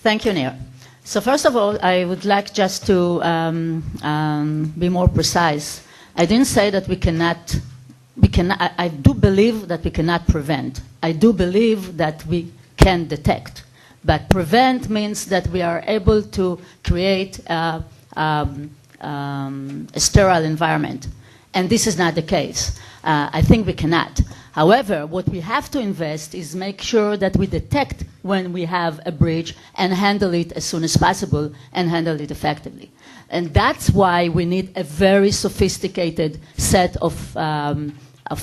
Thank you, Nir. So first of all, I would like just to be more precise. I didn't say that we cannot, I do believe that we cannot prevent. I do believe that we can detect. But prevent means that we are able to create a sterile environment. And this is not the case. I think we cannot. However, what we have to invest is make sure that we detect when we have a breach and handle it as soon as possible and handle it effectively. And that's why we need a very sophisticated set of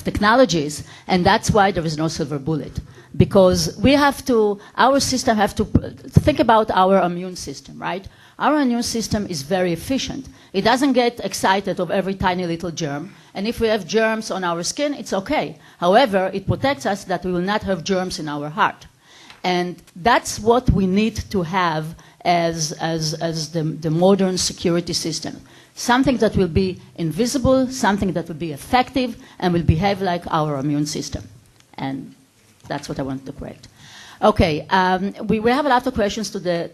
technologies, and that's why there is no silver bullet. Because we have to, our system have to think about our immune system, right? Our immune system is very efficient. It doesn't get excited of every tiny little germ. And if we have germs on our skin, it's okay. However, it protects us that we will not have germs in our heart. And that's what we need to have as the modern security system. Something that will be invisible, something that will be effective, and will behave like our immune system. And that's what I want to correct. Okay, we have a lot of questions to the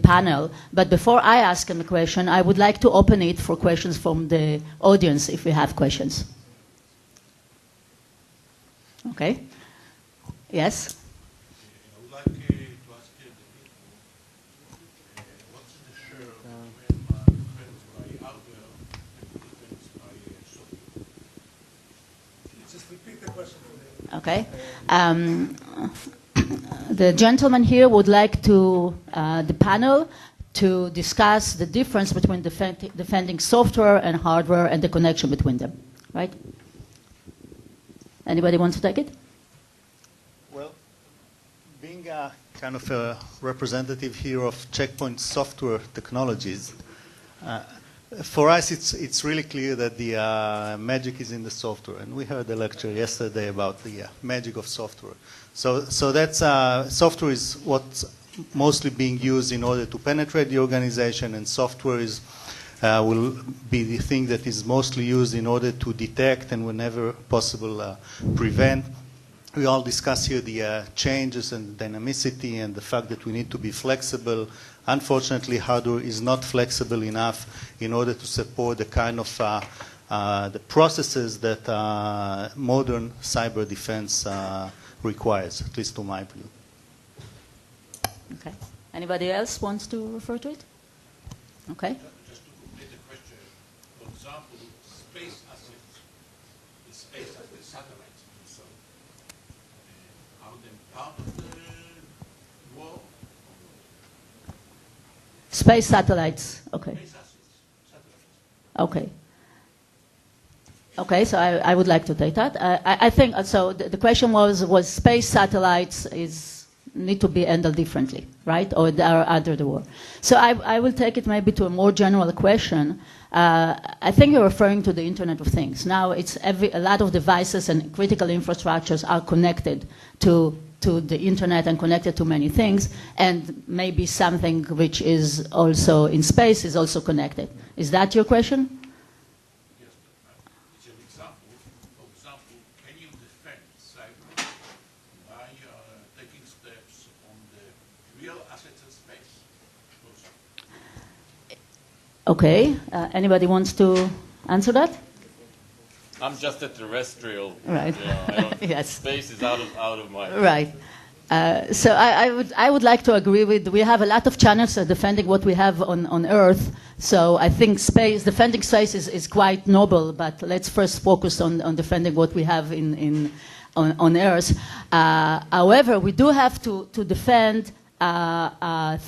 panel, but before I ask them a question, I would like to open it for questions from the audience, if we have questions. Okay. Yes? I would like to ask you what's the share between defense by hardware and defense by software? Just repeat the question for me. Okay. The gentleman here would like to, the panel, to discuss the difference between defending software and hardware and the connection between them, right? Anybody want to take it? Well, being a kind of a representative here of Checkpoint software technologies, for us it's really clear that the magic is in the software, and we heard a lecture yesterday about the magic of software. So that's software is what's mostly being used in order to penetrate the organization, and software is will be the thing that is mostly used in order to detect and whenever possible prevent. We all discuss here the changes and dynamicity and the fact that we need to be flexible. Unfortunately, hardware is not flexible enough in order to support the kind of the processes that modern cyber defense requires, at least to my view. Okay. Anybody else wants to refer to it? Okay. Just to complete the question, for example, space assets, the space as the satellites themselves, are they part of the war? Space satellites. Okay. Space assets, satellites. Okay. Okay, so I would like to take that. I think, so the question was space satellites need to be handled differently, right? Or are under the war. So I will take it maybe to a more general question. I think you're referring to the Internet of Things. Now it's a lot of devices and critical infrastructures are connected to the Internet and connected to many things, and maybe something which is also in space is also connected. Is that your question? Okay. Anybody wants to answer that? I'm just a terrestrial. Right. You know, yes. Space is out of my. Right. So I would like to agree with. We have a lot of channels defending what we have on Earth. So I think defending space is quite noble. But let's first focus on defending what we have on Earth. However, we do have to defend.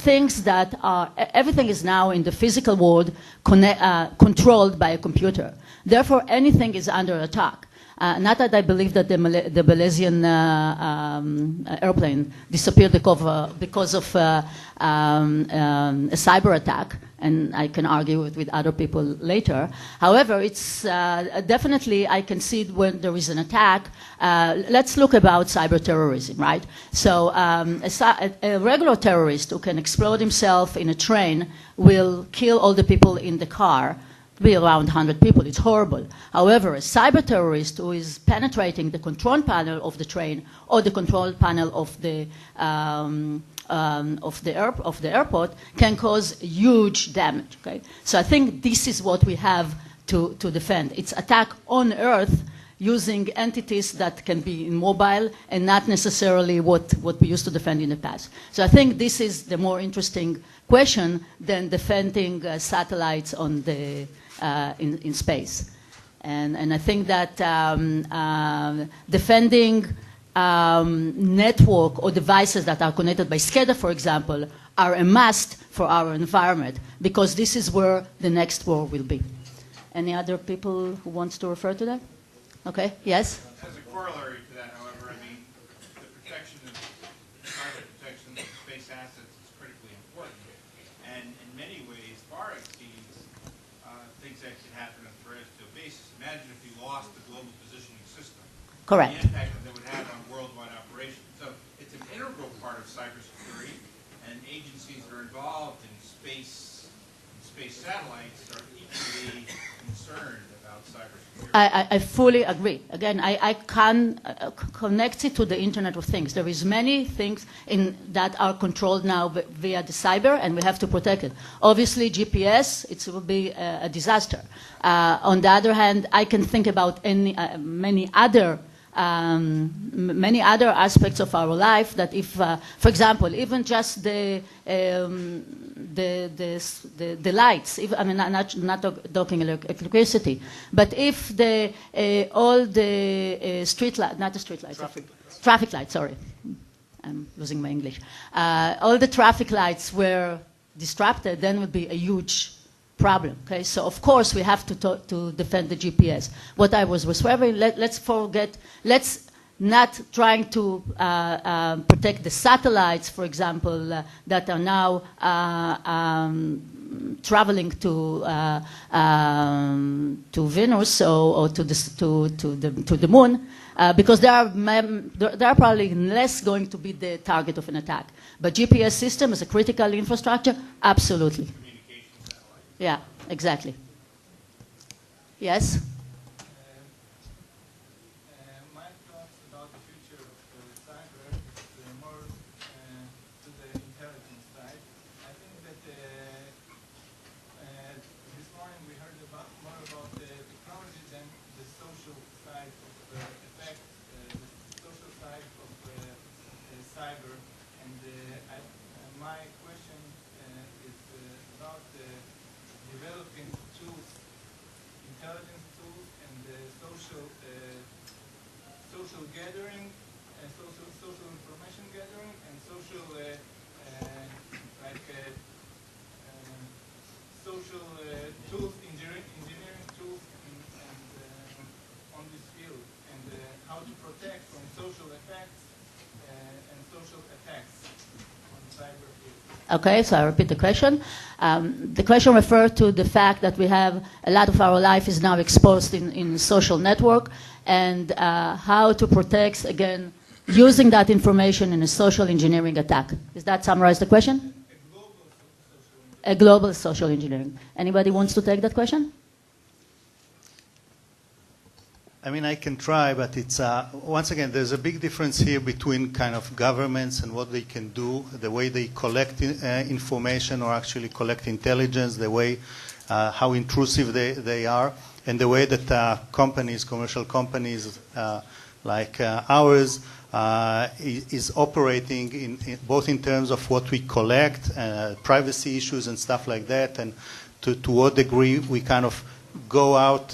Things that are, everything is now in the physical world controlled by a computer. Therefore, anything is under attack. Not that I believe that the Malaysian airplane disappeared because of a cyber attack, and I can argue with other people later. However, it's definitely, I can see when there is an attack. Let's look about cyber terrorism, right? So a regular terrorist who can explode himself in a train will kill all the people in the car, be around 100 people. It's horrible. However, a cyber terrorist who is penetrating the control panel of the train or the control panel of the airport can cause huge damage. Okay? So I think this is what we have to defend. It's attack on Earth using entities that can be immobile and not necessarily what we used to defend in the past. So I think this is the more interesting question than defending satellites on the, in space. And I think that defending network or devices that are connected by SCADA, for example, are a must for our environment, because this is where the next war will be. Any other people who wants to refer to that? Okay, yes? As a corollary to that, however, I mean, the protection of cyber protection of space assets is critically important, and in many ways far exceeds things that can happen on a terrestrial basis. Imagine if you lost the global positioning system. Correct. The impact that would have on worldwide operations. So it's an integral part of cybersecurity, and agencies that are involved in space satellites are equally concerned about cybersecurity. I fully agree. Again, I can connect it to the Internet of Things. There is many things that are controlled now via the cyber, and we have to protect it. Obviously, GPS, it will be a disaster. On the other hand, I can think about many other aspects of our life that if, for example, even just the lights, if, I mean, not talking electricity, but if all the street lights, not the street lights, traffic lights, sorry, I'm losing my English, all the traffic lights were disrupted, then would be a huge problem. Okay, so of course we have to defend the GPS. What I was referring, let's not trying to protect the satellites, for example, that are now traveling to Venus or to the moon, because they are probably less going to be the target of an attack. But GPS system is a critical infrastructure, absolutely. Yeah, exactly. Yes? My thoughts about the future of cyber is more to the intelligence side. I think that this morning we heard more about the technology than the social side of the effect, the social side of cyber. And my question is about developing tools, intelligence tools, and social gathering, social information gathering, and social social tools, engineering tools, on this field, and how to protect from social effects and social attacks on cyber field. Okay, so I repeat the question. The question referred to the fact that we have a lot of our life is now exposed in social network, and how to protect, again, using that information in a social engineering attack. Does that summarize the question? A global social engineering. Anybody wants to take that question? I mean, I can try, but it's, once again, there's a big difference here between kind of governments and what they can do, the way they collect information or actually collect intelligence, the way, how intrusive they are, and the way that companies, commercial companies like ours, is operating in both in terms of what we collect, privacy issues and stuff like that, and to what degree we kind of go out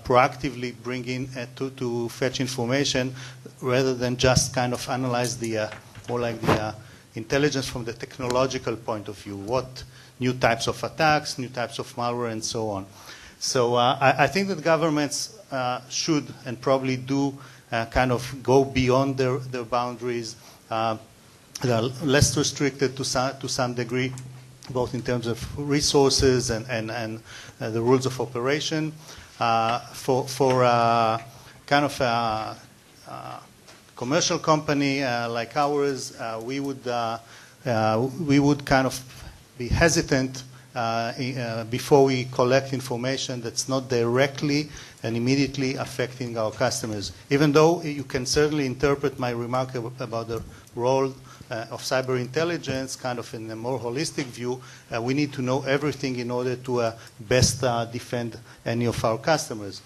proactively, bring in to fetch information, rather than just kind of analyze the more like the intelligence from the technological point of view. What new types of attacks, new types of malware, and so on. So I think that governments should and probably do kind of go beyond their boundaries. They are less restricted to some degree, both in terms of resources and the rules of operation. For kind of a commercial company like ours, we would kind of be hesitant before we collect information that's not directly and immediately affecting our customers. Even though you can certainly interpret my remark about the role of cyber intelligence kind of in a more holistic view, we need to know everything in order to best defend any of our customers.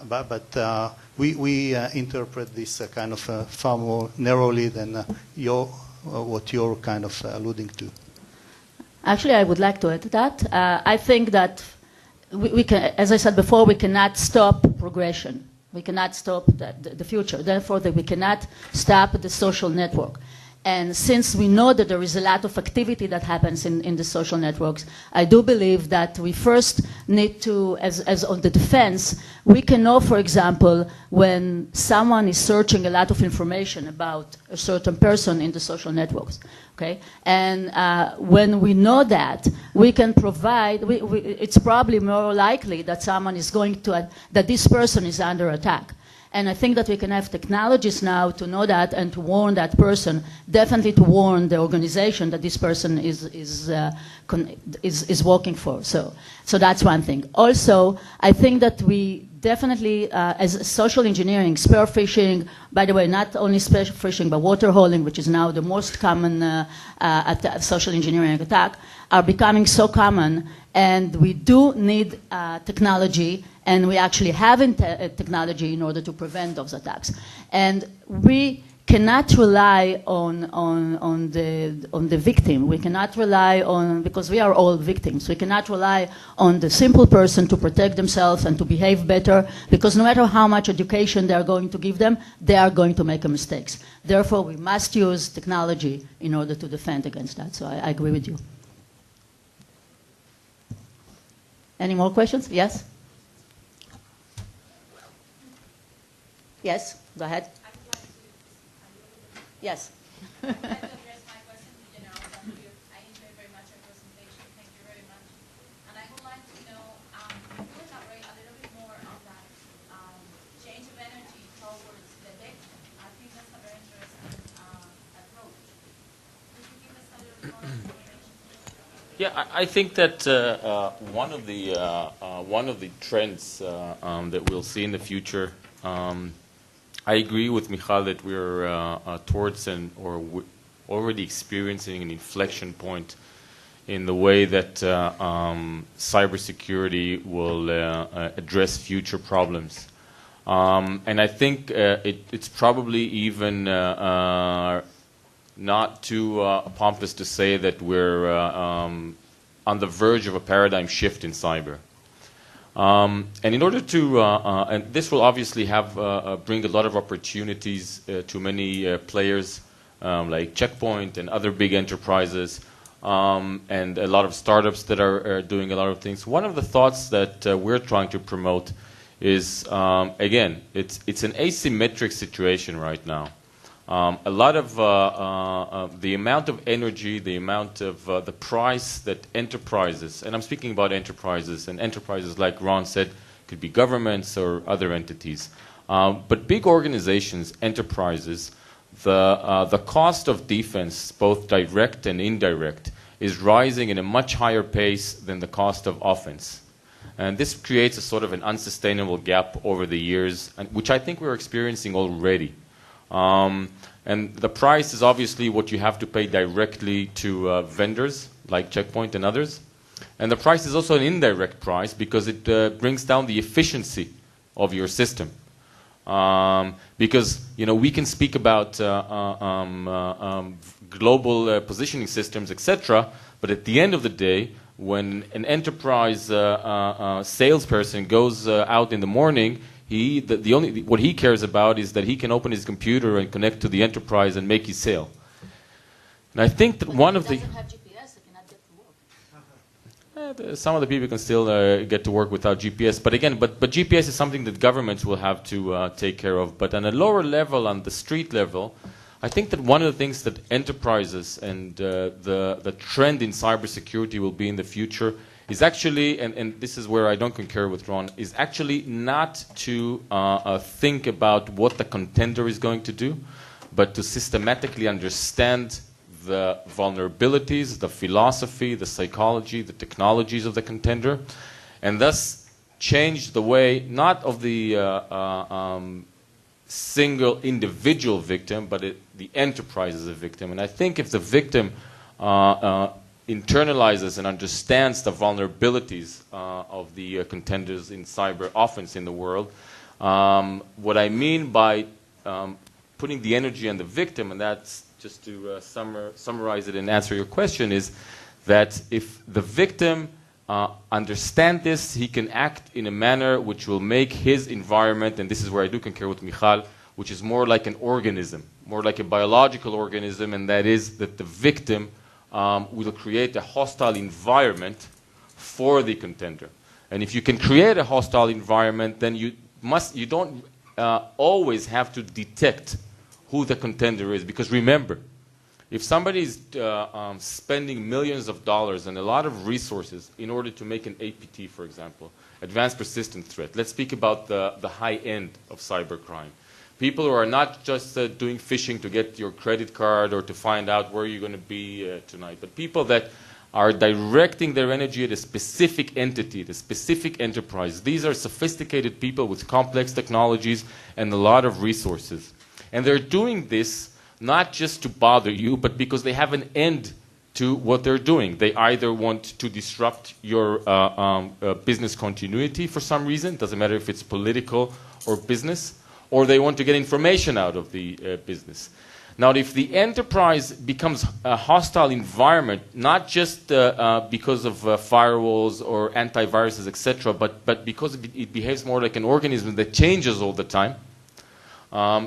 But we interpret this kind of far more narrowly than what you're kind of alluding to. Actually, I would like to add to that. I think that we can, as I said before, we cannot stop progression. We cannot stop the future. Therefore, that we cannot stop the social network. And since we know that there is a lot of activity that happens in the social networks, I do believe that we first need to, as on the defense, we can know, for example, when someone is searching a lot of information about a certain person in the social networks. Okay? And when we know that, we can provide, it's probably more likely that someone is going to, that this person is under attack. And I think that we can have technologies now to know that and to warn that person, definitely to warn the organization that this person is working for. So that's one thing. Also, I think that we definitely, as social engineering, spear phishing, by the way, not only spear phishing, but water holding, which is now the most common social engineering attack, are becoming so common, and we do need technology, and we actually have technology in order to prevent those attacks. And we cannot rely on the victim. We cannot rely on, because we are all victims, we cannot rely on the simple person to protect themselves and to behave better, because no matter how much education they are going to give them, they are going to make mistakes. Therefore, we must use technology in order to defend against that. So I agree with you. Any more questions? Yes? Yes, go ahead. Yes. I'd like to address my question to General Zamir. I enjoyed very much your presentation. Thank you very much. And I would like to know, if you elaborate a little bit more on that change of energy towards the data. I think that's a very interesting approach. Could you give us a little bit more information? Yeah, I think that one of the trends that we'll see in the future. I agree with Michal that we're towards or already experiencing an inflection point in the way that cybersecurity will address future problems. And I think it's probably even not too pompous to say that we're on the verge of a paradigm shift in cyber. And in order to, and this will obviously have bring a lot of opportunities to many players like Checkpoint and other big enterprises, and a lot of startups that are doing a lot of things. One of the thoughts that we're trying to promote is, again, it's an asymmetric situation right now. A lot of the amount of energy, the amount of the price that enterprises, and I'm speaking about enterprises, and enterprises, like Ron said, could be governments or other entities. But big organizations, enterprises, the cost of defense, both direct and indirect, is rising in a much higher pace than the cost of offense. And this creates a sort of an unsustainable gap over the years, which I think we're experiencing already. And the price is obviously what you have to pay directly to vendors like Checkpoint and others. And the price is also an indirect price because it brings down the efficiency of your system. Because we can speak about global positioning systems, etc. But at the end of the day, when an enterprise salesperson goes out in the morning, what he cares about is that he can open his computer and connect to the enterprise and make his sale. And I think that one of the... doesn't have GPS, it cannot get to work. Some of the people can still get to work without GPS. But again, but GPS is something that governments will have to take care of. But on a lower level, on the street level, I think that one of the things that enterprises and the trend in cybersecurity will be in the future is actually, and this is where I don't concur with Ron, is actually not to think about what the contender is going to do, but to systematically understand the vulnerabilities, the philosophy, the psychology, the technologies of the contender, and thus change the way not of the single individual victim, but the enterprise as a victim. And I think if the victim internalizes and understands the vulnerabilities of the contenders in cyber offense in the world, what I mean by putting the energy on the victim, and that's just to summarize it and answer your question, is that if the victim understands this, he can act in a manner which will make his environment, and this is where I do concur with Michal, which is more like an organism, more like a biological organism, and that is that the victim will create a hostile environment for the contender. And if you can create a hostile environment, then you don't always have to detect who the contender is. Because remember, if somebody is spending millions of dollars and a lot of resources in order to make an APT, for example, advanced persistent threat, let's speak about the high end of cybercrime. People who are not just doing phishing to get your credit card or to find out where you're going to be tonight, but people that are directing their energy at a specific entity, the specific enterprise. These are sophisticated people with complex technologies and a lot of resources. And they're doing this not just to bother you, but because they have an end to what they're doing. They either want to disrupt your business continuity for some reason, doesn't matter if it's political or business, or they want to get information out of the business. Now, if the enterprise becomes a hostile environment, not just because of firewalls or antiviruses, etc., but because it behaves more like an organism that changes all the time,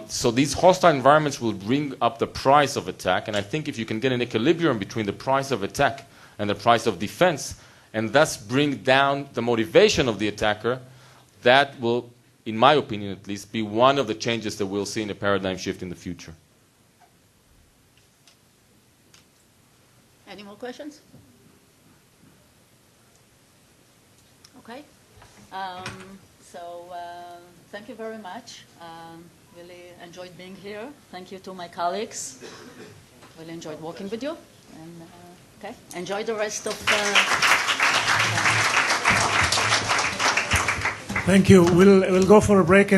so these hostile environments will bring up the price of attack, and I think if you can get an equilibrium between the price of attack and the price of defense, and thus bring down the motivation of the attacker, that will, in my opinion at least, be one of the changes that we'll see in a paradigm shift in the future. Any more questions? Okay. Thank you very much. Really enjoyed being here. Thank you to my colleagues. Really enjoyed working with you. And okay, enjoy the rest of. Thank you. We'll go for a break.